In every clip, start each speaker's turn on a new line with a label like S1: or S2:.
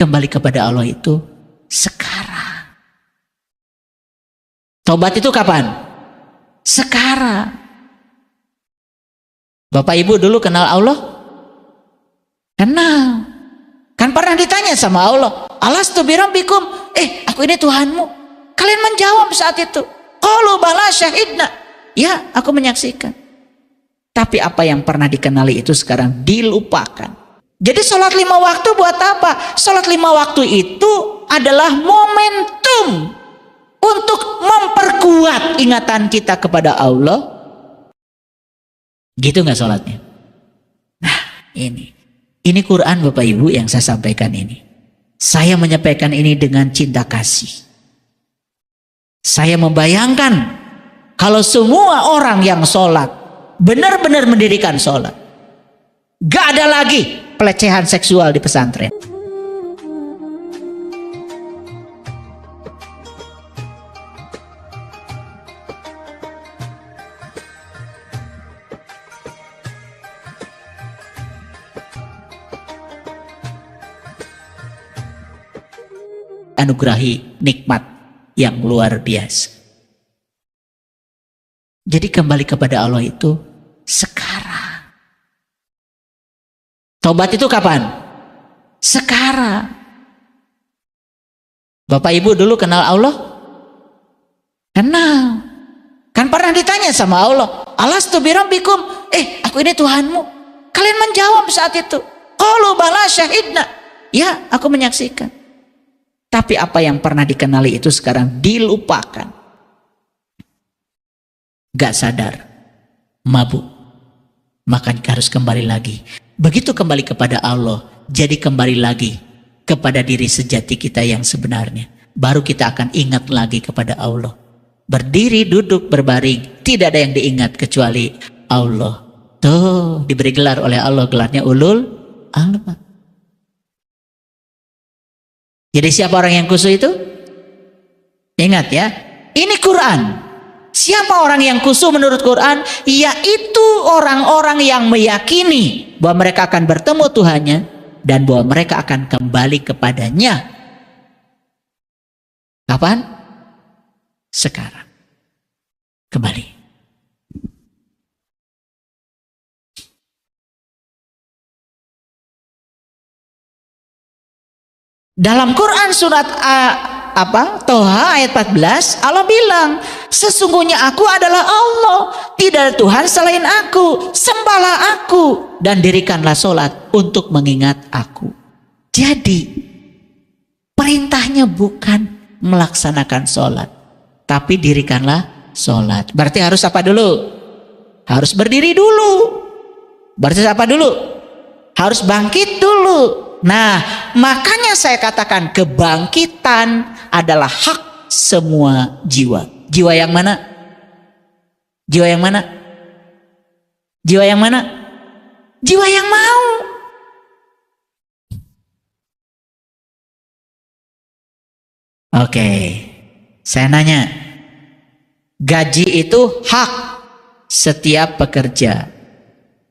S1: Kembali kepada Allah itu sekarang. Tobat itu kapan? Sekarang. Bapak Ibu dulu kenal Allah? Kenal. Kan pernah ditanya sama Allah, alastu birabbikum, aku ini Tuhanmu. Kalian menjawab saat itu, qalu bala syahidna. Ya, aku menyaksikan. Tapi apa yang pernah dikenali itu sekarang dilupakan. Jadi sholat 5 waktu buat apa? Sholat 5 waktu itu adalah momentum untuk memperkuat ingatan kita kepada Allah. Gitu nggak sholatnya? Nah, ini Quran Bapak Ibu yang saya sampaikan ini. Saya menyampaikan ini dengan cinta kasih. Saya membayangkan kalau semua orang yang sholat benar-benar mendirikan sholat, gak ada lagi pelecehan seksual di pesantren. Anugerahi nikmat yang luar biasa. Jadi kembali kepada Allah itu sekarang. Tobat itu kapan? Sekarang. Bapak Ibu dulu kenal Allah? Kenal. Kan pernah ditanya sama Allah, alastu birabbikum, aku ini Tuhanmu. Kalian menjawab saat itu, qalu bala syahidna. Ya, aku menyaksikan. Tapi apa yang pernah dikenali itu sekarang dilupakan. Gak sadar, mabuk. Maka harus kembali lagi. Begitu kembali kepada Allah, jadi kembali lagi kepada diri sejati kita yang sebenarnya. Baru kita akan ingat lagi kepada Allah. Berdiri, duduk, berbaring, tidak ada yang diingat kecuali Allah. Tuh, diberi gelar oleh Allah, gelarnya ulul albab. Jadi siapa orang yang khusyuk itu? Ingat ya, ini Quran. Siapa orang yang khusyuk menurut Quran? Yaitu orang-orang yang meyakini bahwa mereka akan bertemu Tuhannya dan bahwa mereka akan kembali kepadanya. Kapan? Sekarang. Kembali. Dalam Quran surat Toha ayat 14, Allah bilang, sesungguhnya aku adalah Allah, tidak ada Tuhan selain aku, sembahlah aku dan dirikanlah sholat untuk mengingat aku. Jadi perintahnya bukan melaksanakan sholat, tapi dirikanlah sholat. Berarti harus apa dulu? Harus berdiri dulu. Berarti apa dulu? Harus bangkit dulu. Nah, makanya saya katakan kebangkitan adalah hak semua jiwa. Jiwa yang mana? Jiwa yang mana? Jiwa yang mana? Jiwa yang mau. Oke, saya nanya. Gaji itu hak setiap pekerja.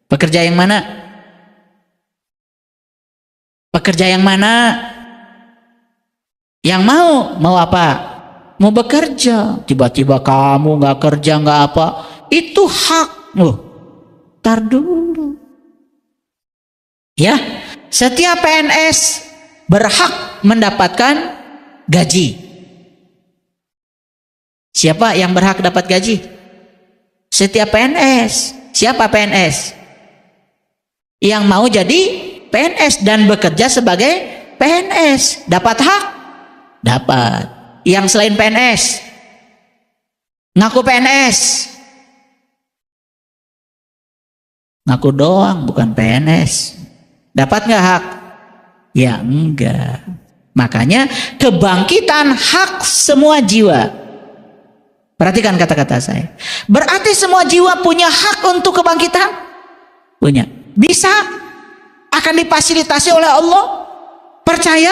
S1: Pekerja yang mana? Pekerja yang mana? Yang mau apa? Mau bekerja. Tiba-tiba kamu nggak kerja, nggak apa, itu hak loh. Tar dulu. Ya, setiap PNS berhak mendapatkan gaji. Siapa yang berhak dapat gaji? Setiap PNS. Siapa PNS? Yang mau jadi PNS dan bekerja sebagai PNS. Dapat hak? Dapat. Yang selain PNS? Ngaku PNS? Ngaku doang, bukan PNS. Dapat nggak hak? Ya enggak. Makanya kebangkitan hak semua jiwa. Perhatikan kata-kata saya. Berarti semua jiwa punya hak untuk kebangkitan? Punya. Bisa? Akan difasilitasi oleh Allah. Percaya?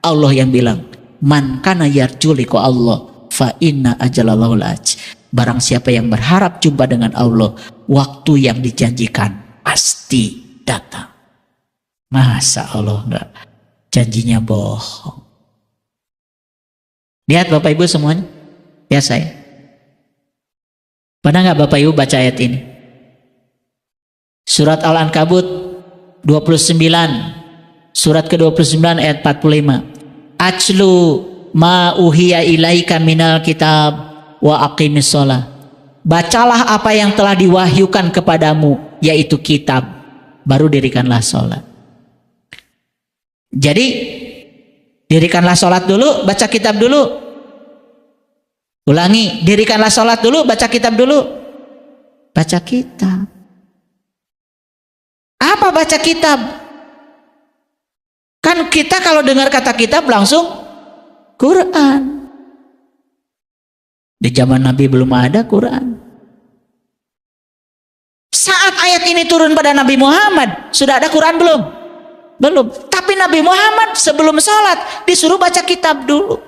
S1: Allah yang bilang, man kana yarju liqa Allah fa inna ajalallahu la'aj. Barang siapa yang berharap jumpa dengan Allah, waktu yang dijanjikan pasti datang. Masa Allah enggak? janjinya bohong. Lihat Bapak Ibu semuanya, lihat saya. Pernah nggak Bapak Ibu baca ayat ini? Surat Al-Ankabut 29, surat ke-29 ayat 45. Ajlu ma uhiya ilaika minal kitab wa aqimis sholah. Bacalah apa yang telah diwahyukan kepadamu, yaitu kitab, baru dirikanlah sholat. Jadi dirikanlah sholat dulu, baca kitab dulu. Ulangi, dirikanlah sholat dulu, baca kitab dulu. Baca kitab. Apa baca kitab? Kan kita kalau dengar kata kitab langsung Quran. Di zaman Nabi belum ada Quran. Saat ayat ini turun pada Nabi Muhammad, sudah ada Quran belum? Belum. Tapi Nabi Muhammad sebelum sholat disuruh baca kitab dulu.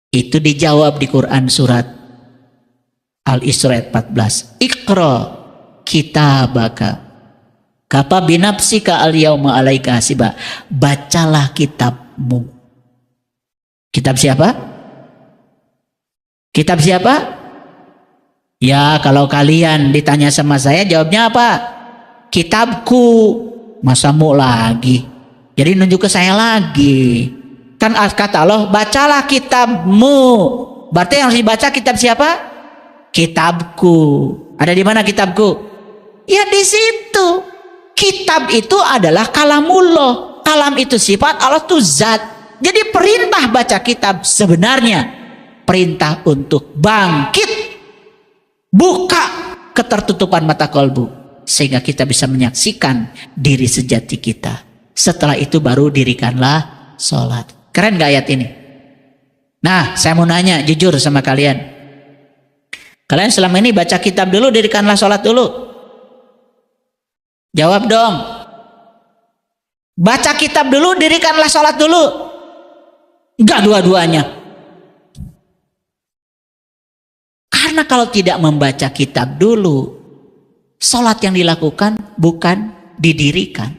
S1: Itu dijawab di Quran surat Al-Isra ayat 14. Iqra kitabaka kafa binafsika al-yauma 'alaika hasiba. Bacalah kitabmu. Kitab siapa? Kitab siapa? Ya, kalau kalian ditanya sama saya, jawabnya apa? Kitabku. Masamu lagi. Jadi nunjuk ke saya lagi. Kan kata Allah, bacalah kitabmu. Berarti yang harus dibaca kitab siapa? Kitabku. Ada di mana kitabku? Ya di situ. Kitab itu adalah kalamullah. Kalam itu sifat, Allah itu zat. Jadi perintah baca kitab sebenarnya perintah untuk bangkit, buka ketertutupan mata kolbu, sehingga kita bisa menyaksikan diri sejati kita. Setelah itu baru dirikanlah sholat. Keren gak ayat ini? Nah, saya mau nanya jujur sama kalian. Kalian selama ini baca kitab dulu, dirikanlah sholat dulu? Jawab dong. Baca kitab dulu, dirikanlah sholat dulu? Enggak dua-duanya. Karena kalau tidak membaca kitab dulu, sholat yang dilakukan bukan didirikan,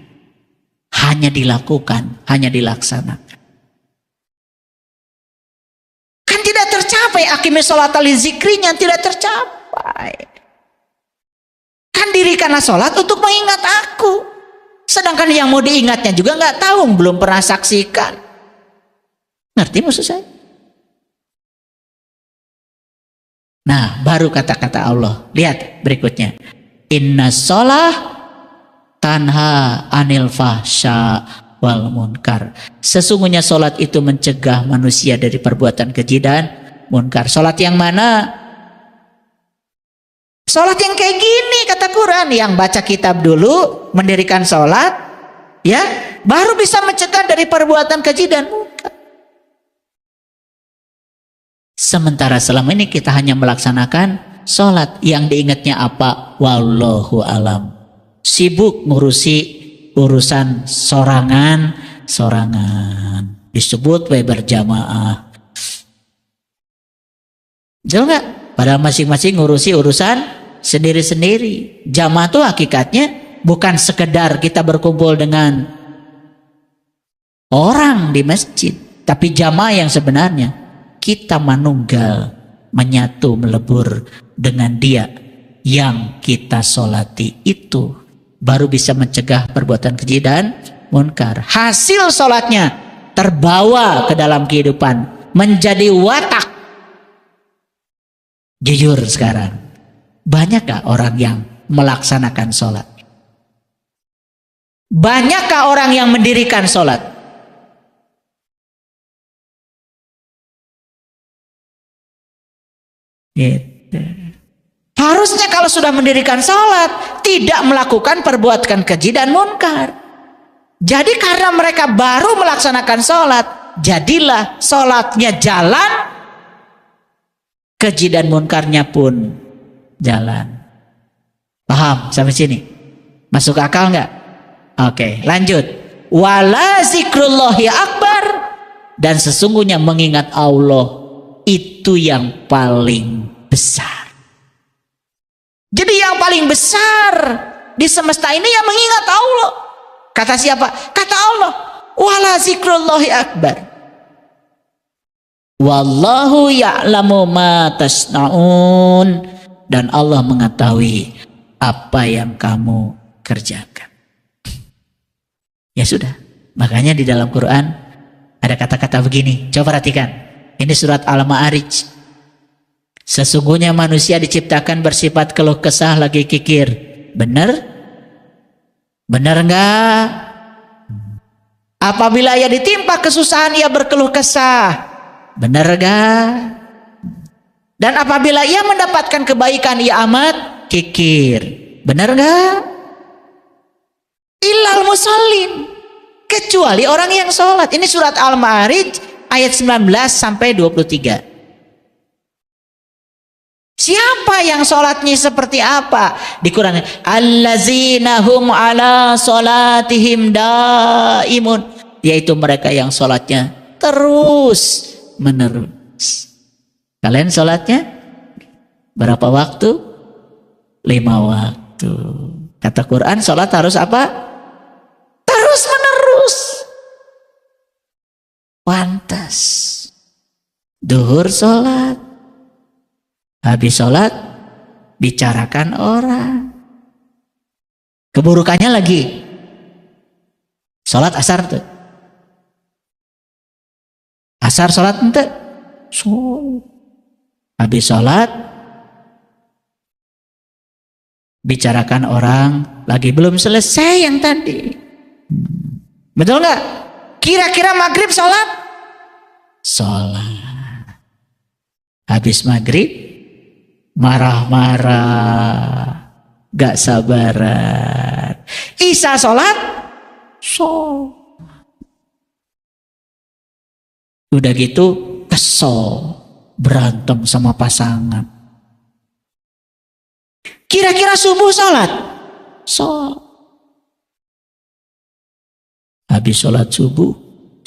S1: hanya dilakukan, hanya dilaksanakan. Kan tidak tercapai, aqimis sholata li zikrinya tidak tercapai. Kan dirikanlah sholat untuk mengingat aku. Sedangkan yang mau diingatnya juga nggak tahu, belum pernah saksikan. Ngerti maksud saya? Nah, baru kata-kata Allah. Lihat berikutnya. Inna sholah tanha anil fahsya wal munkar. Sesungguhnya sholat itu mencegah manusia dari perbuatan keji dan munkar. Sholat yang mana? Sholat yang kayak gini kata Quran. Yang baca kitab dulu, mendirikan sholat, ya, baru bisa mencegah dari perbuatan keji dan munkar. Sementara selama ini kita hanya melaksanakan sholat, yang diingatnya apa? Wallahu alam. Sibuk ngurusi urusan sorangan. Disebut berjamaah. Jauh nggak? Padahal masing-masing ngurusi urusan sendiri-sendiri. Jamaah itu hakikatnya bukan sekedar kita berkumpul dengan orang di masjid, tapi jamaah yang sebenarnya kita manunggal, menyatu, melebur dengan dia yang kita sholati. Itu baru bisa mencegah perbuatan keji dan munkar. Hasil sholatnya terbawa ke dalam kehidupan, menjadi watak. Jujur sekarang, banyakkah orang yang melaksanakan sholat? Banyakkah orang yang mendirikan sholat? Gitu. Harusnya kalau sudah mendirikan sholat, tidak melakukan perbuatan keji dan munkar. Jadi karena mereka baru melaksanakan sholat, jadilah sholatnya jalan, keji dan munkarnya pun jalan. Paham sampai sini? Masuk akal nggak? Oke, lanjut. Wala zikrullahi akbar. Dan sesungguhnya mengingat Allah itu yang paling besar. Jadi yang paling besar di semesta ini yang mengingat Allah. Kata siapa? Kata Allah. Wala zikrullahi akbar. Wallahu ya'lamu ma tasna'un. Dan Allah mengetahui apa yang kamu kerjakan. Ya sudah. Makanya di dalam Quran ada kata-kata begini. Coba perhatikan. Ini surat Al-Ma'arij. Sesungguhnya manusia diciptakan bersifat keluh kesah lagi kikir. Benar? Benar enggak? Apabila ia ditimpa kesusahan ia berkeluh kesah. Benar enggak? Dan apabila ia mendapatkan kebaikan ia amat kikir. Benar enggak? Illal musallin. Kecuali orang yang sholat. Ini surat Al-Ma'arij ayat 19 sampai 23. Siapa yang sholatnya seperti apa? Di Quran, allazina hum ala sholatihim daimun, yaitu mereka yang sholatnya terus menerus. Kalian sholatnya berapa waktu? 5 waktu. Kata Quran, sholat harus apa? Terus menerus. Pantas. Duhur sholat, habis sholat bicarakan orang. Keburukannya lagi sholat asar tuh. Asar sholat ente. Habis sholat bicarakan orang lagi, belum selesai yang tadi. Betul nggak? Kira-kira maghrib sholat? Sholat. Habis maghrib marah-marah, gak sabaran. Isya sholat? Udah gitu kesel, berantem sama pasangan. Kira-kira subuh sholat? Habis sholat subuh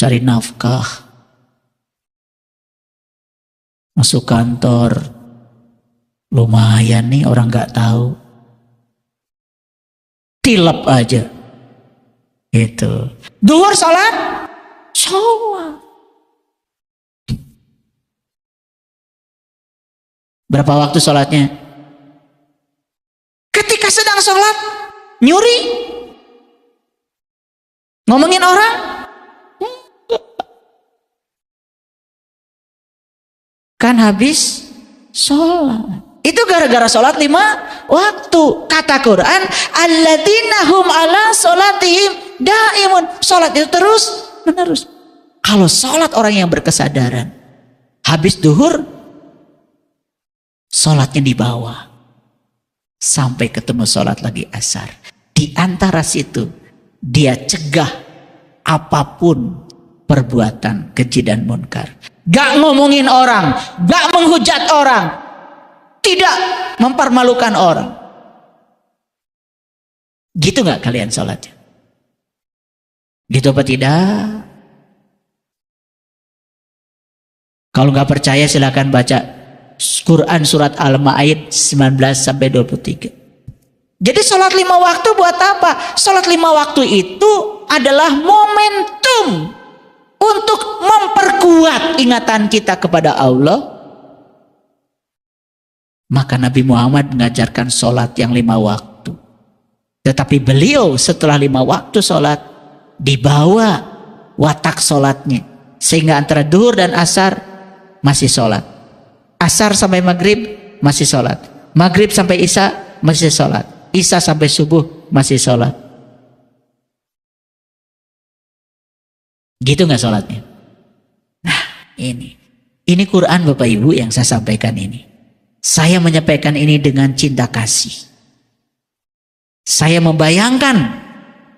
S1: cari nafkah, masuk kantor. Lumayan nih, orang gak tahu. Tilep aja. Itu. Duhur sholat? Sholat. Berapa waktu sholatnya? Ketika sedang sholat, nyuri? Ngomongin orang? Kan habis sholat. Itu gara-gara sholat 5 waktu. Kata Quran, alladzina hum ala sholatihim daimun. Sholat itu terus menerus. Kalau sholat orang yang berkesadaran, habis duhur sholatnya di bawah sampai ketemu sholat lagi asar. Di antara situ dia cegah apapun perbuatan keji dan munkar. Gak ngomongin orang, gak menghujat orang, tidak mempermalukan orang. Gitu gak kalian sholatnya? Gitu apa tidak? Kalau gak percaya silakan baca Quran surat Al-Ma'arij 19 sampai 23. Jadi sholat 5 waktu buat apa? Sholat 5 waktu itu adalah momentum untuk memperkuat ingatan kita kepada Allah. Maka Nabi Muhammad mengajarkan sholat yang 5 waktu. Tetapi beliau setelah 5 waktu sholat, dibawa watak sholatnya. Sehingga antara duhur dan asar masih sholat. Asar sampai maghrib masih sholat. Maghrib sampai isya masih sholat. Isya sampai subuh masih sholat. Gitu nggak sholatnya? Nah ini Quran Bapak Ibu yang saya sampaikan ini. Saya menyampaikan ini dengan cinta kasih. Saya membayangkan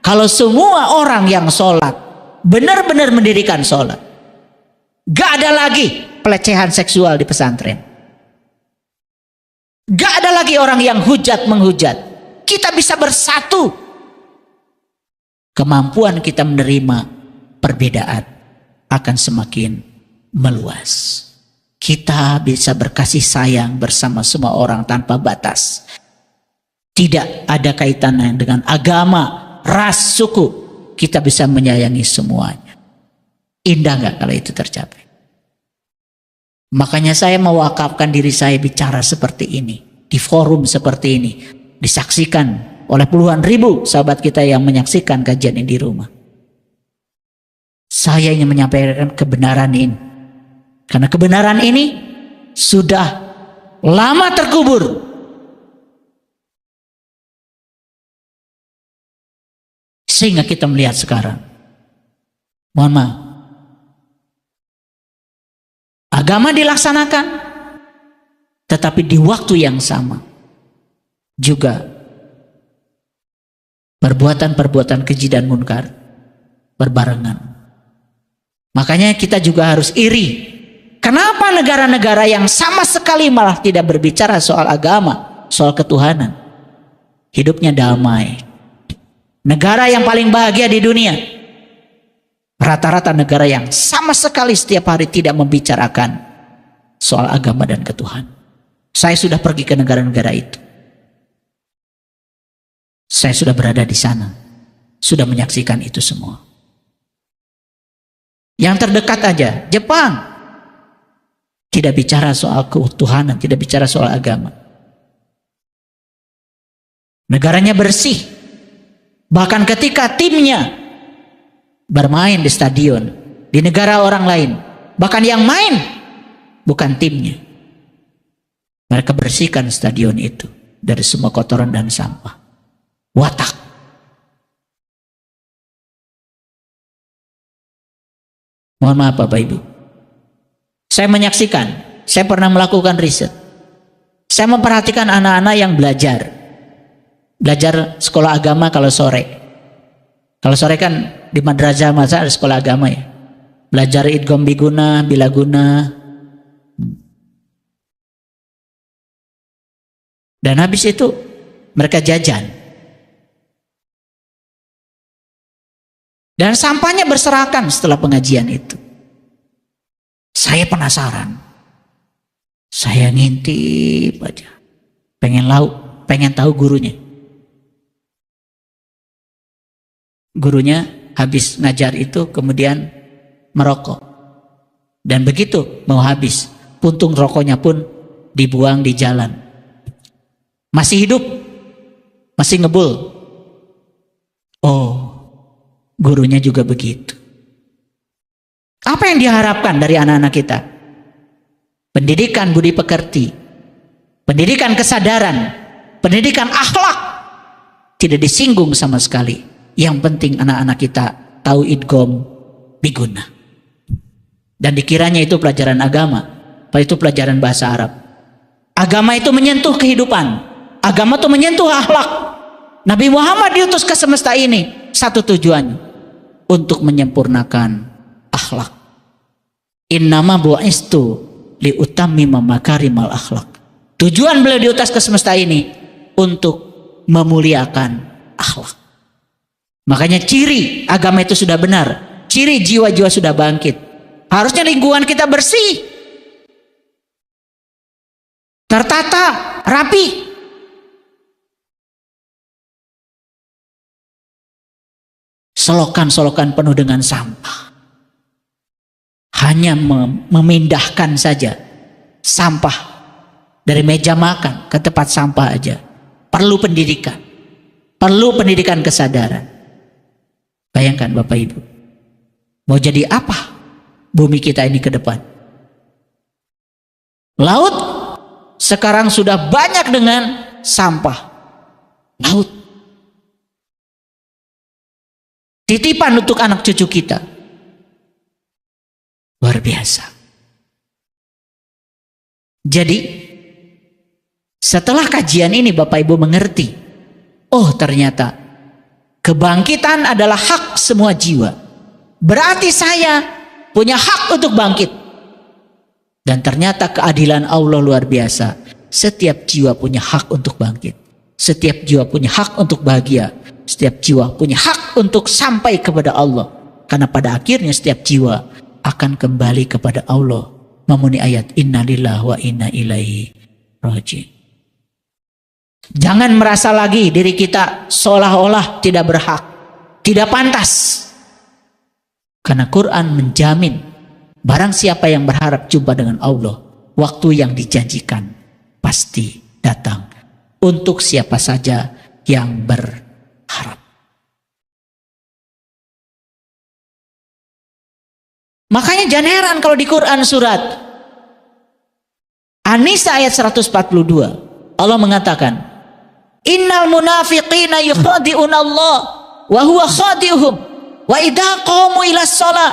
S1: kalau semua orang yang sholat benar-benar mendirikan sholat, gak ada lagi pelecehan seksual di pesantren, gak ada lagi orang yang hujat menghujat. Kita bisa bersatu. Kemampuan kita menerima perbedaan akan semakin meluas. Kita bisa berkasih sayang bersama semua orang tanpa batas. Tidak ada kaitannya dengan agama, ras, suku. kita bisa menyayangi semuanya. Indah nggak kalau itu tercapai? Makanya saya mewakafkan diri saya bicara seperti ini, di forum seperti ini, disaksikan oleh puluhan ribu sahabat kita yang menyaksikan kajian ini di rumah. Saya ingin menyampaikan kebenaran ini, karena kebenaran ini sudah lama terkubur. Sehingga kita melihat sekarang, mohon maaf, agama dilaksanakan, tetapi di waktu yang sama juga perbuatan-perbuatan keji dan munkar berbarengan. Makanya kita juga harus iri. Kenapa negara-negara yang sama sekali malah tidak berbicara soal agama, soal ketuhanan, hidupnya damai? Negara yang paling bahagia di dunia, rata-rata negara yang sama sekali setiap hari tidak membicarakan soal agama dan ketuhanan. Saya sudah pergi ke negara-negara itu. Saya sudah berada di sana, sudah menyaksikan itu semua. Yang terdekat aja, Jepang, tidak bicara soal ketuhanan, tidak bicara soal agama. Negaranya bersih. Bahkan ketika timnya bermain di stadion, di negara orang lain, bahkan yang main bukan timnya, mereka bersihkan stadion itu dari semua kotoran dan sampah. Watak. Mohon maaf Bapak Ibu, saya menyaksikan, saya pernah melakukan riset, saya memperhatikan anak-anak yang belajar sekolah agama kalau sore. Kalau sore kan di madrasah masa ada sekolah agama ya. Belajar idgham biguna, bilaguna. Dan habis itu mereka jajan. Dan sampahnya berserakan setelah pengajian itu. Saya penasaran. Saya ngintip aja. Pengen tahu gurunya. Gurunya habis ngajar itu kemudian merokok. Dan begitu mau habis, puntung rokoknya pun dibuang di jalan. Masih hidup, masih ngebul. Oh, gurunya juga begitu. Apa yang diharapkan dari anak-anak kita? Pendidikan budi pekerti, pendidikan kesadaran, pendidikan akhlak tidak disinggung sama sekali. Yang penting anak-anak kita tahu idgham biguna. Dan dikiranya itu pelajaran agama, padahal itu pelajaran bahasa Arab. Agama itu menyentuh kehidupan, agama itu menyentuh akhlak. Nabi Muhammad diutus ke semesta ini satu tujuannya, untuk menyempurnakan akhlak. Innama bu'istu liutammima makarimal akhlak. Tujuan beliau diutus ke semesta ini untuk memuliakan akhlak. Makanya ciri agama itu sudah benar, ciri jiwa-jiwa sudah bangkit. Harusnya lingkungan kita bersih, tertata, rapi. Selokan-selokan penuh dengan sampah. Hanya memindahkan saja sampah dari meja makan ke tempat sampah aja. Perlu pendidikan. Perlu pendidikan kesadaran. Bayangkan Bapak Ibu, mau jadi apa bumi kita ini ke depan? Laut sekarang sudah banyak dengan sampah. Laut titipan untuk anak cucu kita. Luar biasa. Jadi setelah kajian ini Bapak Ibu mengerti, oh ternyata kebangkitan adalah hak semua jiwa. Berarti saya punya hak untuk bangkit. Dan ternyata keadilan Allah luar biasa. Setiap jiwa punya hak untuk bangkit. Setiap jiwa punya hak untuk bahagia. Setiap jiwa punya hak untuk sampai kepada Allah. Karena pada akhirnya setiap jiwa akan kembali kepada Allah. Memenuhi ayat innalillahi wa inna ilaihi raji'un. Jangan merasa lagi diri kita seolah-olah tidak berhak. Tidak pantas. Karena Quran menjamin barang siapa yang berharap jumpa dengan Allah, waktu yang dijanjikan pasti datang untuk siapa saja yang berharap. Makanya jangan heran kalau di Quran surat An-Nisa ayat 142 Allah mengatakan, innal munafiqina yukhadi'una Allah wa huwa khadi'uhum wa idza qamu ila shalah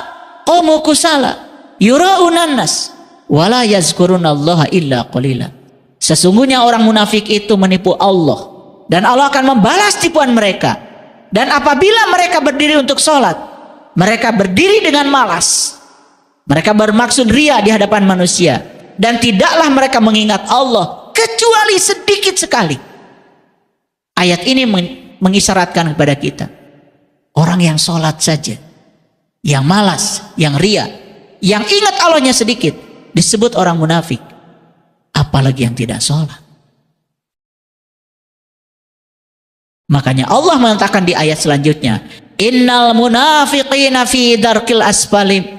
S1: qamu kusala yura'unan nas wa la yazkurunallaha illa qalila. Sesungguhnya orang munafik itu menipu Allah dan Allah akan membalas tipuan mereka. Dan apabila mereka berdiri untuk sholat, mereka berdiri dengan malas. Mereka bermaksud ria di hadapan manusia, dan tidaklah mereka mengingat Allah kecuali sedikit sekali. Ayat ini mengisyaratkan kepada kita, orang yang sholat saja, yang malas, yang ria, yang ingat Allahnya sedikit, disebut orang munafik. Apalagi yang tidak sholat. Makanya Allah mengatakan di ayat selanjutnya, innal munafiqina fi darkil asfali